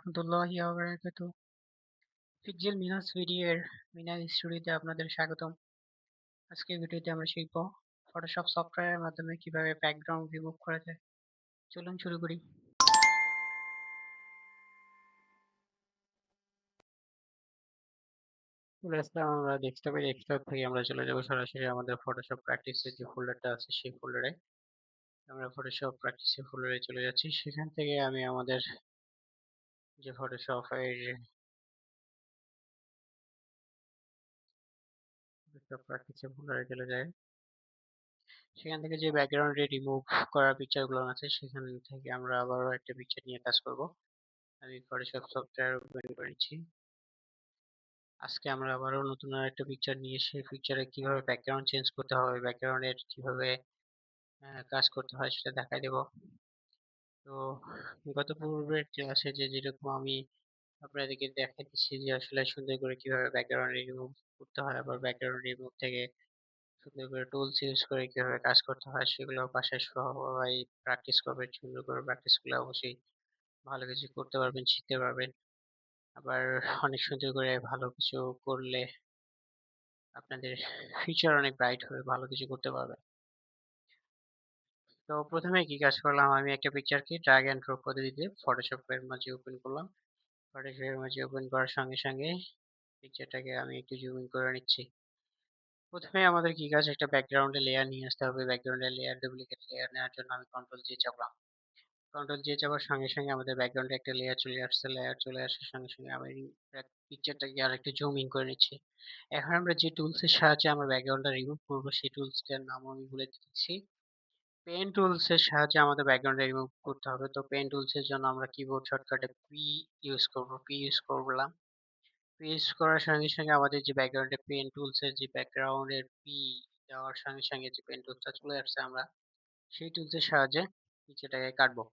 রহমতুল্লাহি ওয়া বারাকাতুহু। পিক্সেল মিনাস ভিডিওর মিনাস স্টুডিওতে আপনাদের স্বাগতম। আজকের ভিডিওতে আমরা শিখব ফটোশপ সফটওয়্যারের মাধ্যমে কিভাবে ব্যাকগ্রাউন্ড রিমুভ করা যায়। চলুন শুরু করি। চলে আসলাম আমরা ডেস্কটপ থেকে আমরা চলে যাব সরাসরি আমাদের ফটোশপ প্র্যাকটিসের যে ফোল্ডারটা আছে সেই ফোল্ডারে। আমরা ফটোশপ প্র্যাকটিসের ফোল্ডারে চলে যাচ্ছি। সেখান থেকে আমি আমাদের যে ফটোশপ প্র্যাকটিসের ফোল্ডারে চলে যায়। সেখান থেকে যে ব্যাকগ্রাউন্ডে রিমুভ করা পিকচারগুলো আছে সেখান থেকে আমরা আবারও একটা পিকচার নিয়ে কাজ করব। আমি ফটোশপ সফটওয়্যার ওপেন করেছি। আজকে আমরা আবারও নতুন একটা পিকচার নিয়ে সেই পিকচারে কিভাবে ব্যাকগ্রাউন্ড চেঞ্জ করতে হবে, ব্যাকগ্রাউন্ডের কিভাবে কাজ করতে হয় সেটা দেখাই দেব। তো গত পূর্বের ক্লাসে যেরকম আমি আপনাদেরকে দেখাই দিচ্ছি যে আসলে সুন্দর করে কিভাবে ব্যাকগ্রাউন্ড রিমুভ করতে হয়, আবার ব্যাকগ্রাউন্ড রিমুভ থেকে সুন্দর করে টুলস ইউজ করে কিভাবে কাজ করতে হয় সেগুলো বাসায় সবাই প্র্যাকটিস করবেন। সুন্দর করে প্র্যাকটিস করলে অবশ্যই ভালো কিছু করতে পারবেন, শিখতে পারবেন। আবার অনেক সুন্দর করে ভালো কিছু করলে আপনাদের ফিউচার অনেক ব্রাইট হবে, ভালো কিছু করতে পারবেন। তো প্রথমে কি কাজ করলাম, আমি একটা পিকচারকে ড্র্যাগ এন্ড ড্রপ পদ্ধতিতে ফটোশপের মাঝে ওপেন করলাম। ফটোশপের মাঝে ওপেন করার সঙ্গে সঙ্গে পিকচারটাকে আমি একটু জুম ইন করে নিচ্ছি। প্রথমে আমাদের কি কাজ, একটা ব্যাকগ্রাউন্ডে লেয়ার নিয়ে আসতে হবে। ব্যাকগ্রাউন্ডের লেয়ার, ডুপ্লিকেট লেয়ার নেওয়ার জন্য আমি কন্ট্রোল জে চাপলাম। কন্ট্রোল জে চাপার সঙ্গে সঙ্গে আমাদের ব্যাকগ্রাউন্ডে একটা লেয়ার চলে আসছে। লেয়ার চলে আসার সঙ্গে সঙ্গে আমি পিকচারটাকে আর একটু জুম ইন করে নিচ্ছি। এখন আমরা যে টুলস এর সাহায্যে আমরা ব্যাকগ্রাউন্ডটা রিমুভ করবো সেই টুলসটার নাম আমি বলে দিচ্ছি। পেন টুলস এর সাহায্যে আমাদের ব্যাকগ্রাউন্ডটা রিমুভ করতে হবে। তো পেন টুলস এর জন্য আমরা কিবোর্ড শর্টকাটে পি ইউজ করব। পি ইউজ করলাম। পি ইউজ করার সঙ্গে সঙ্গে আমাদের যে ব্যাকগ্রাউন্ডে পেন টুলস এর যে ব্যাকগ্রাউন্ডের পি দেওয়ার সঙ্গে সঙ্গে যে পেন টুলসটা চলে আসছে, আমরা সেই টুলস এর সাহায্যে পিকচারটাকে কাটবো।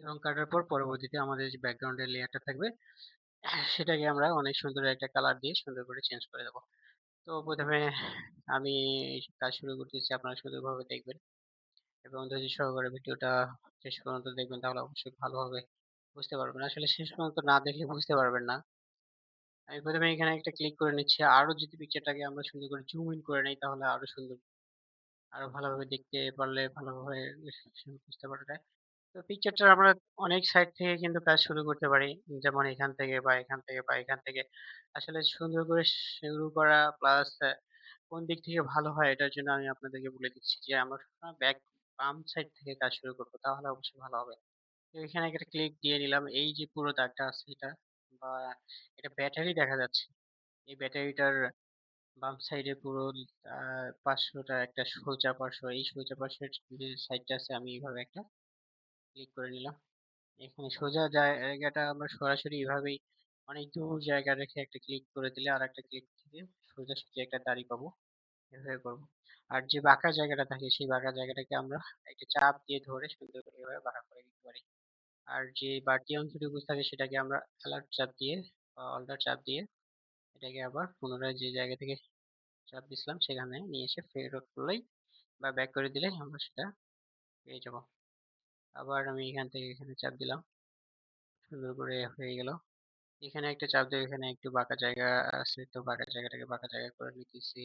এবং কাটার পর পরবর্তীতে আমাদের যে ব্যাকগ্রাউন্ডের লেয়ারটা থাকবে সেটাকে আমরা অনেক সুন্দর একটা কালার দিয়ে সুন্দর করে চেঞ্জ করে দেবো। তো প্রথমে আমি কাজ শুরু করতেছি, আপনারা সুন্দরভাবে দেখবেন এবং ধৈর্য সহকারে ভিডিওটা শেষ পর্যন্ত দেখবেন, তাহলে অবশ্যই ভালোভাবে বুঝতে পারবেন। আসলে শেষ পর্যন্ত না দেখলে বুঝতে পারবেন না। আমি প্রথমে এখানে একটা ক্লিক করে নিচ্ছি। আরো যদি পিকচারটাকে আমরা সুন্দর করে জুম ইন করে নেই তাহলে আরো সুন্দর, আরো ভালোভাবে দেখতে পারলে ভালোভাবে বুঝতে পারা যায়। তো পিকচারটা আমরা অনেক সাইড থেকে কিন্তু কাজ শুরু করতে পারি, যেমন এখান থেকে বা এখান থেকে বা এখান থেকে। আসলে সুন্দর করে শুরু করা প্লাস কোন দিক থেকে ভালো হয় এটার জন্য আমি আপনাদেরকে বলে দিচ্ছি যে আমরা ব্যাক বাম সাইড থেকে কাজ শুরু করবো, তাহলে অবশ্যই ভালো হবে। তো এখানে একটা ক্লিক দিয়ে নিলাম। এই যে পুরো দাগটা আছে এটা বা এটা ব্যাটারি দেখা যাচ্ছে, এই ব্যাটারিটার বাম সাইডে পুরো 500টা একটা সোজা পার্শ্ব, এই সোজা পার্শ্বের যে সাইডটা আছে আমি এইভাবে একটা ক্লিক করে নিলাম। এখানে সোজা জায়গাটা আমরা সরাসরি এভাবেই অনেক দূর জায়গা রেখে একটা ক্লিক করে দিলে আর একটা ক্লিক থেকে সোজাসুজি একটা দাড়ি পাবো। এভাবে করবো। আর যে বাঁকা জায়গাটা থাকে সেই বাঁকা জায়গাটাকে আমরা একটা চাপ দিয়ে ধরে সুন্দর করে এভাবে বাঁকা করে দিতে পারি। আর যে বাড়তি অংশটুকু থাকে সেটাকে আমরা অ্যালার্ট চাপ দিয়ে বা অল্টার চাপ দিয়ে এটাকে আবার পুনরায় যে জায়গা থেকে চাপ দিছিলাম সেখানে নিয়ে এসে ফেরত করলেই বা ব্যাক করে দিলেই আমরা সেটা পেয়ে যাবো। আবার আমি এখান থেকে এখানে চাপ দিলাম, সুন্দর করে হয়ে গেল। এখানে একটা চাপ দিয়ে এখানে একটু বাঁকা জায়গা আছে, তো বাঁকা জায়গাটাকে বাঁকা জায়গা করে নিতেছি।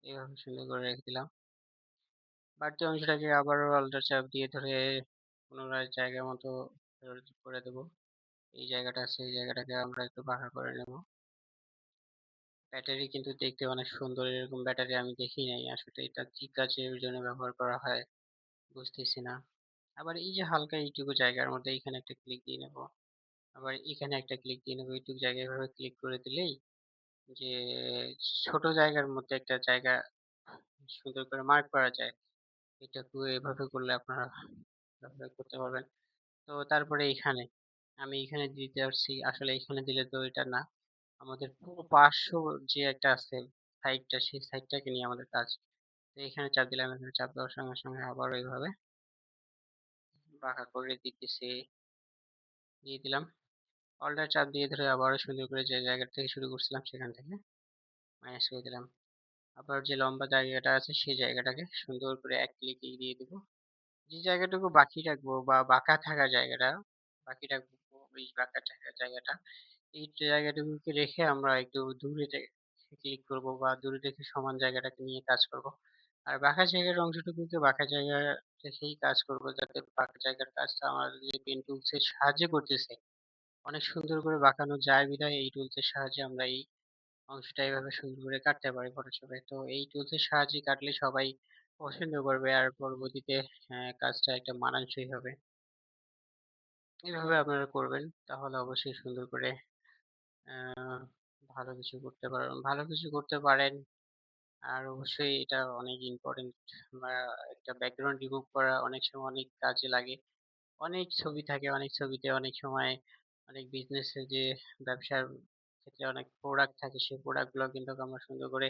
এইভাবে সুন্দর করে রেখে দিলাম। বাড়তি অংশটাকে আবারও অল্টার চাপ দিয়ে ধরে পুনরায় জায়গা মতো ফেরত করে দেবো। এই জায়গাটা আছে, এই জায়গাটাকে আমরা একটু বাঁকা করে নেব। ব্যাটারি কিন্তু দেখতে অনেক সুন্দর, এরকম ব্যাটারি আমি দেখি নাই। আসলে এটা কি কাজের জন্য ব্যবহার করা হয় বুঝতেছি না। আবার এই যে হালকা এইটুকু জায়গার মধ্যে এখানে একটা ক্লিক দিয়ে নেব, আবার এখানে একটা ক্লিক দিয়ে নেবো। এইটুকু জায়গায় এভাবে ক্লিক করে দিলেই যে ছোট জায়গার মধ্যে একটা জায়গা সুন্দর করে মার্ক করা যায়। এটাকে এভাবে করলে আপনারা ব্যবহার করতে পারবেন। তো তারপরে এখানে আমি এখানে দিতে পারছি, আসলে এখানে দিলে তো এটা না, আমাদের পুরো পার্শ্ব যে একটা আছে সাইডটা, সেই সাইডটাকে নিয়ে আমাদের কাজ। তো এখানে চাপ দিলাম, এখানে চাপ দেওয়ার সঙ্গে সঙ্গে আবারও এইভাবে বাঁকা করে দিতেছি, দিয়ে দিলাম। অল্টার চাপ দিয়ে ধরে আবারও সুন্দর করে যে জায়গা থেকে শুরু করছিলাম সেখান থেকে মাইনাস করে দিলাম। আবার যে লম্বা জায়গাটা আছে সেই জায়গাটাকে সুন্দর করে এক ক্লিকে দিয়ে দেবো। যে জায়গাটুকু বাকি রাখবো বা বাঁকা থাকা জায়গাটা বাকি রাখবো, এই বাঁকা জায়গাটা, এই জায়গাটুকুকে রেখে আমরা একটু দূরে ক্লিক করব বা দূরে রেখে সমান জায়গাটাকে নিয়ে কাজ করব। আর বাঁকা জায়গার অংশটুকুকে বাঁকা জায়গা রেখেই কাজ করব, যাতে বাঁকা জায়গার কাজটা আমাদের যে পেন টুলস এর সাহায্যে করতেছে অনেক সুন্দর করে বাঁকানো যায় বিধায় এই টুলস এর সাহায্যে আমরা এই অংশটা এভাবে সুন্দর করে কাটতে পারি ফটোশপে। তো এই টুলস এর সাহায্যে কাটলে সবাই পছন্দ করবে আর পরবর্তীতে কাজটা একটা মানানসই হবে। এভাবে আপনারা করবেন, তাহলে অবশ্যই সুন্দর করে আহ ভালো কিছু করতে পারবেন, ভালো কিছু করতে পারেন। আর অবশ্যই এটা অনেক ইম্পর্টেন্ট, বা একটা ব্যাকগ্রাউন্ড রিমুভ করা অনেক সময় অনেক কাজে লাগে। অনেক ছবি থাকে, অনেক ছবিতে অনেক সময় অনেক বিজনেসে যে ব্যবসার ক্ষেত্রে অনেক প্রোডাক্ট থাকে, সেই প্রোডাক্ট গুলো কিন্তু আমরা সুন্দর করে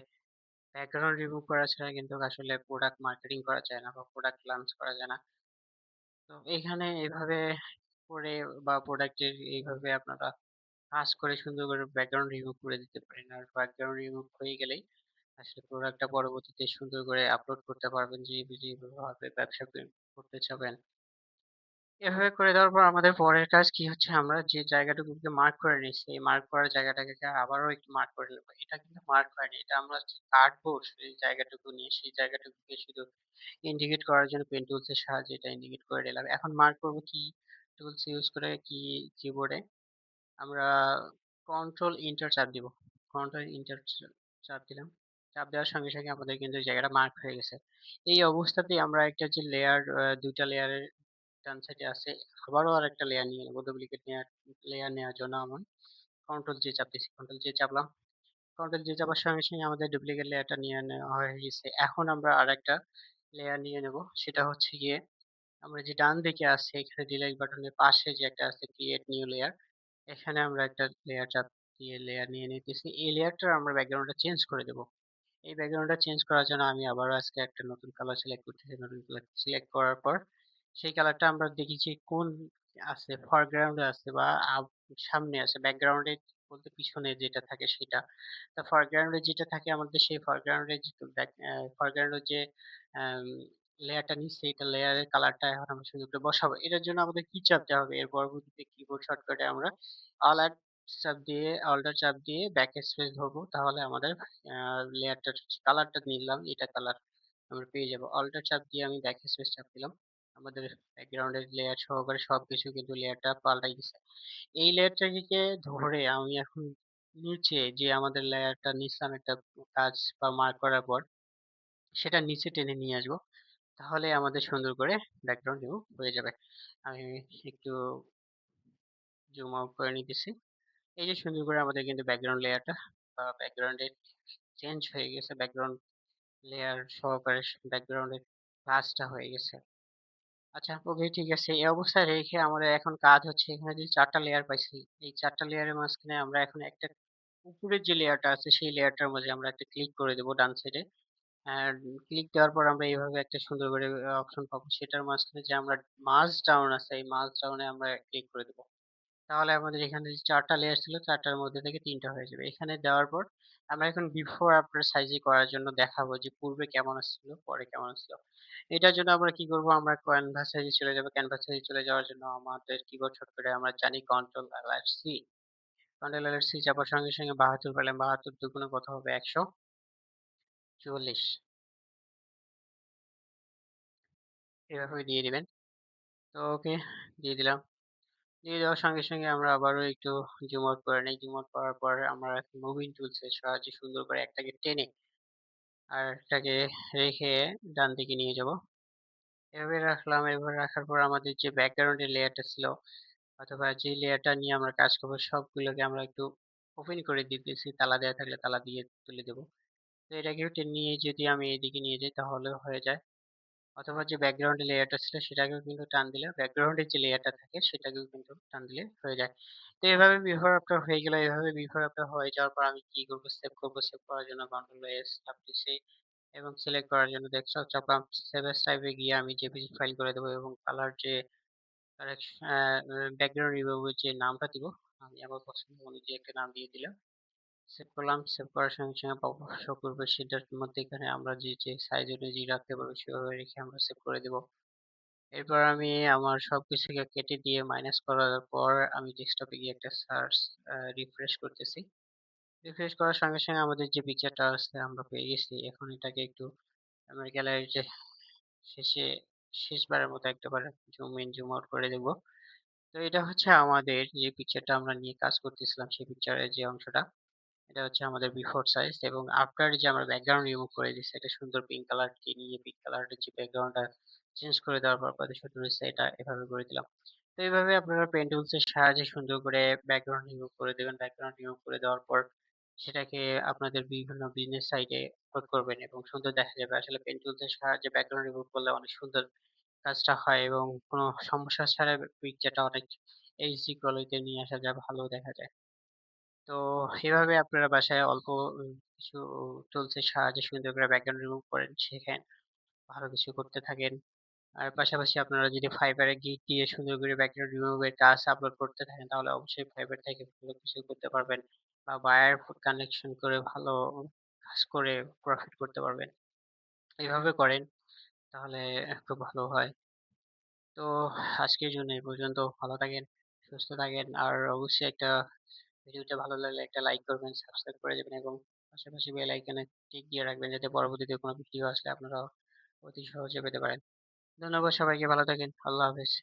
ব্যাকগ্রাউন্ড রিমুভ করা ছাড়া কিন্তু আসলে প্রোডাক্ট মার্কেটিং করা যায় না বা প্রোডাক্ট লঞ্চ করা যায় না। তো এখানে এভাবে করে বা প্রোডাক্টের এইভাবে আপনারা কাজ করে সুন্দর করে ব্যাকগ্রাউন্ড রিমুভ করে দিতে পারেন। আর ব্যাকগ্রাউন্ড রিমুভ হয়ে গেলেই আসলে প্রোডাক্টটা পরবর্তীতে সুন্দর করে আপলোড করতে পারবেন, যে যেভাবে ব্যবসা করতে চাবেন। এভাবে করে দেওয়ার পর আমাদের পরের কাজ কি হচ্ছে, আমরা যে জায়গাটুকুকে মার্ক করে নিচ্ছি এই মার্ক করা জায়গাটাকে আবারও একটু মার্ক করে নেবো। এটা কিন্তু মার্ক হয়নি, এটা আমরা হচ্ছে কাটবো সেই জায়গাটুকু নিয়ে, সেই জায়গাটুকুকে শুধু ইন্ডিকেট করার জন্য পেন টুলস এর সাহায্যে এটা ইন্ডিকেট করে নিলাম। এখন মার্ক করবো কি টুলস ইউজ করে, কি কিবোর্ডে আমরা কন্ট্রোল ইন্টার চাপ দিব। কন্ট্রোল ইন্টার চাপ দিলাম, চাপ দেওয়ার সঙ্গে সঙ্গে আমাদের কিন্তু এই জায়গাটা মার্ক হয়ে গেছে। এই অবস্থাতেই আমরা একটা যে লেয়ার, দুইটা লেয়ারের ডান সাইডে আছে, আবারও আরেকটা লেয়ার নিয়ে নেবো। ডুপ্লিকেট লেয়ার নেওয়ার জন্য আমরা কন্ট্রোল জে চাপতেছি, কন্ট্রোল জে চাপলাম। কন্ট্রোল জে চাপার সঙ্গে সঙ্গে আমাদের ডুপ্লিকেট লেয়ারটা নিয়ে নেওয়া হয়ে গেছে। এখন আমরা আরেকটা লেয়ার নিয়ে নেব, সেটা হচ্ছে গিয়ে আমরা যে ডান দিকে আছে এখানে ডিলিট বাটনের পাশে যে একটা আছে ক্রিয়েট নিউ লেয়ার, এখানে আমরা একটা লেয়ার চাপ দিয়ে লেয়ার নিয়ে নিতেছি। এই লেয়ারটার আমরা ব্যাকগ্রাউন্ডটা চেঞ্জ করে দেব। এই ব্যাকগ্রাউন্ডটা চেঞ্জ করার জন্য আমি আবারও আজকে একটা নতুন কালার সিলেক্ট করতেছি। নতুন কালার সিলেক্ট করার পর সেই কালারটা আমরা দেখি যে কোন আছে, ফরগ্রাউন্ডে আছে বা সামনে আছে, ব্যাকগ্রাউন্ডে বলতে পিছনে যেটা থাকে সেটা। তো ফরগ্রাউন্ডে যেটা থাকে আমাদের, সেই ফরগ্রাউন্ডে ফরগ্রাউন্ডের যে লেয়ারটা নিচ্ছে এটা লেয়ারের কালারটা এখন আমরা সুন্দর করে বসাবো। এটার জন্য আমাদের কি চাপতে হবে, এর পরবর্তীতে কিবোর্ড শর্টকাটে আমরা অল চাপ দিয়ে অল্টার চাপ দিয়ে ব্যাক স্পেস ধরবো, তাহলে আমাদের লেয়ারটার কালারটা নিলাম এটা কালার আমরা পেয়ে যাবো। অল্টার চাপ দিয়ে আমি ব্যাক স্পেস চাপ দিলাম, আমাদের ব্যাকগ্রাউন্ডের লেয়ার সহকারে সবকিছু কিন্তু লেয়ারটা পাল্টাই গেছে। এই লেয়ারটাকে ধরে আমি এখন নিচে যে আমাদের লেয়ারটা নিছিলাম একটা কাজ বা মার্ক করার পর, সেটা নিচে টেনে নিয়ে আসবো, তাহলে আমাদের সুন্দর করে ব্যাকগ্রাউন্ড রিমুভ হয়ে যাবে। আমি একটু জুম আউট করে নিতেছি। এই যে সুন্দর করে আমাদের কিন্তু ব্যাকগ্রাউন্ড লেয়ারটা বা ব্যাকগ্রাউন্ডে চেঞ্জ হয়ে গেছে, ব্যাকগ্রাউন্ড লেয়ার সহকারে ব্যাকগ্রাউন্ডের কাজটা হয়ে গেছে। আচ্ছা, ওকে, ঠিক আছে। এই অবস্থায় রেখে আমাদের এখন কাজ হচ্ছে, এখানে যে ৪ টা লেয়ার পাইছি, এই ৪ টা লেয়ারের মাঝখানে আমরা এখন একটা উপরের যে লেয়ারটা আছে সেই লেয়ারটার মাঝে আমরা একটা ক্লিক করে দেব ডান সাইডে। আর ক্লিক দেওয়ার পর আমরা এইভাবে একটা সুন্দর করে অপশন পাবো, সেটার মাঝখানে যে আমরা মার্জ ডাউন আছে এই মার্জ ডাউনে আমরা ক্লিক করে দেব। তাহলে আমাদের এখানে যে ৪ টা লেয়ার ছিল ৪ টার মধ্যে থেকে ৩ টা হয়ে যাবে। এখানে দেওয়ার পর আমরা এখন বিফোর আফটার সাইজে করার জন্য দেখাবো যে পূর্বে কেমন আসছিল পরে কেমন আসছিল। এটার জন্য আমরা কি করব, আমরা ক্যানভাস সাইজে চলে যাব। ক্যানভাস সাইজে চলে যাওয়ার জন্য আমাদের কিবোর্ড শর্টকাটে আমরা জানি control L R C. Control L R C চাপার সঙ্গে সঙ্গে ৭২ পেলাম, ৭২ দুগুণে কত হবে ১৪০, এভাবে দিয়ে দিবেন। তো ওকে, দিয়ে দিলাম। দিয়ে দেওয়ার সঙ্গে সঙ্গে আমরা আবারও একটু জুম আউট করে নিই। জুম আউট করার পর আমরা মুভিং টুলস এর সাহায্যে সুন্দর করে একটাকে টেনে আর একটাকে রেখে ডান দিকে নিয়ে যাব। এভাবে রাখলাম। এভাবে রাখার পর আমাদের যে ব্যাকগ্রাউন্ডের লেয়ারটা ছিল অথবা যে লেয়ারটা নিয়ে আমরা কাজ করবো সবগুলোকে আমরা একটু ওপেন করে দিতেছি, তালা দেওয়া থাকলে তালা দিয়ে তুলে দেবো। তো এটাকে টেনে নিয়ে যদি আমি এইদিকে নিয়ে যাই তাহলে হয়ে যায়, অথবা যে ব্যাকগ্রাউন্ডের লেয়ারটা ছিল সেটাকেও কিন্তু টান দিলে, ব্যাকগ্রাউন্ডের যে লেয়ারটা থাকে সেটাকেও কিন্তু টান দিলে হয়ে যায়। তো এভাবে বিফোর আফটার হয়ে গেল। এভাবে বিফোর আফটার হয়ে যাওয়ার পর আমি কি করবো, সেভ করবো। সেভ করার জন্য কন্ট্রোল এস চাপতেছি এবং সিলেক্ট করার জন্য ডেস্কটপ চাপলাম। সেভ এস টাইপে গিয়ে আমি জেপিজি ফাইল করে দেবো এবং কালার যে ব্যাকগ্রাউন্ড রিমুভের যে নামটা দিব আমি আমার পছন্দ অনুযায়ী একটা নাম দিয়ে দিলাম। সেভ করলাম। সেভ করার সঙ্গে সঙ্গে শো করবে, সেটার মধ্যে এখানে আমরা যে সাইজ অনুযায়ী রাখতে পারবো সেভাবে রেখে আমরা সেভ করে দেবো। এরপর আমি আমার সবকিছুকে কেটে দিয়ে মাইনাস করার পর আমি ডেস্কটপে গিয়ে একটা সার্চ রিফ্রেশ করতেছি। রিফ্রেশ করার সঙ্গে সঙ্গে আমাদের যে পিকচারটা আছে আমরা পেয়ে গেছি। এখন এটাকে একটু আমার গ্যালারিতে শেষে শেষবারের মতো একটাবার জুম ইন জুম আউট করে দেব। তো এটা হচ্ছে আমাদের যে পিকচারটা আমরা নিয়ে কাজ করতেছিলাম সেই পিকচারের যে অংশটা। এটা হচ্ছে আমাদের বিফোর সাইজ এবং আফটার যে আমরা ব্যাকগ্রাউন্ড রিমুভ করে দিচ্ছি একটা সুন্দর পিঙ্ক কালারকে নিয়ে পিঙ্ক কালারের যে ব্যাকগ্রাউন্ডটা চেঞ্জ করে দেওয়ার পর কত সুন্দর হয়েছে এটা এভাবে করে দিলাম। তো এইভাবে আপনারা পেন টুলস এর সাহায্যে সুন্দর করে ব্যাকগ্রাউন্ড রিমুভ করে দেবেন। ব্যাকগ্রাউন্ড রিমুভ করে দেওয়ার পর সেটাকে আপনাদের বিভিন্ন বিজনেস সাইটে আপলোড করবেন এবং সুন্দর দেখা যাবে। আসলে পেন টুলস এর সাহায্যে ব্যাকগ্রাউন্ড রিমুভ করলে অনেক সুন্দর কাজটা হয় এবং কোনো সমস্যা ছাড়া পিকচারটা অনেক এইচডি কোয়ালিটি নিয়ে আসা যায়, ভালো দেখা যায়। তো এভাবে আপনারা বাসায় অল্প কিছু টুলস এর সাহায্যে সুন্দর করে ব্যাকগ্রাউন্ড রিমুভ করেন, শেখেন, ভালো কিছু করতে থাকেন। আর পাশাপাশি আপনারা যদি Fiverr এ গিগ দিয়ে সুন্দর করে ব্যাকগ্রাউন্ড রিমুভ এর কাজ আপলোড করতে থাকেন তাহলে অবশ্যই Fiverr থেকে ভালো কিছু করতে পারবেন বা বায়ার কানেকশন করে ভালো কাজ করে প্রফিট করতে পারবেন। এভাবে করেন তাহলে খুব ভালো হয়। তো আজকের জন্য এই পর্যন্ত। ভালো থাকেন, সুস্থ থাকেন আর অবশ্যই একটা ভিডিওটা ভালো লাগলে একটা লাইক করবেন, সাবস্ক্রাইব করে দেবেন এবং পাশাপাশি বেল আইকনে টিক দিয়ে রাখবেন যাতে পরবর্তীতে কোনো ভিডিও আসলে আপনারা অতি সহজে পেতে পারেন। ধন্যবাদ সবাইকে, ভালো থাকেন। আল্লাহ হাফেজ।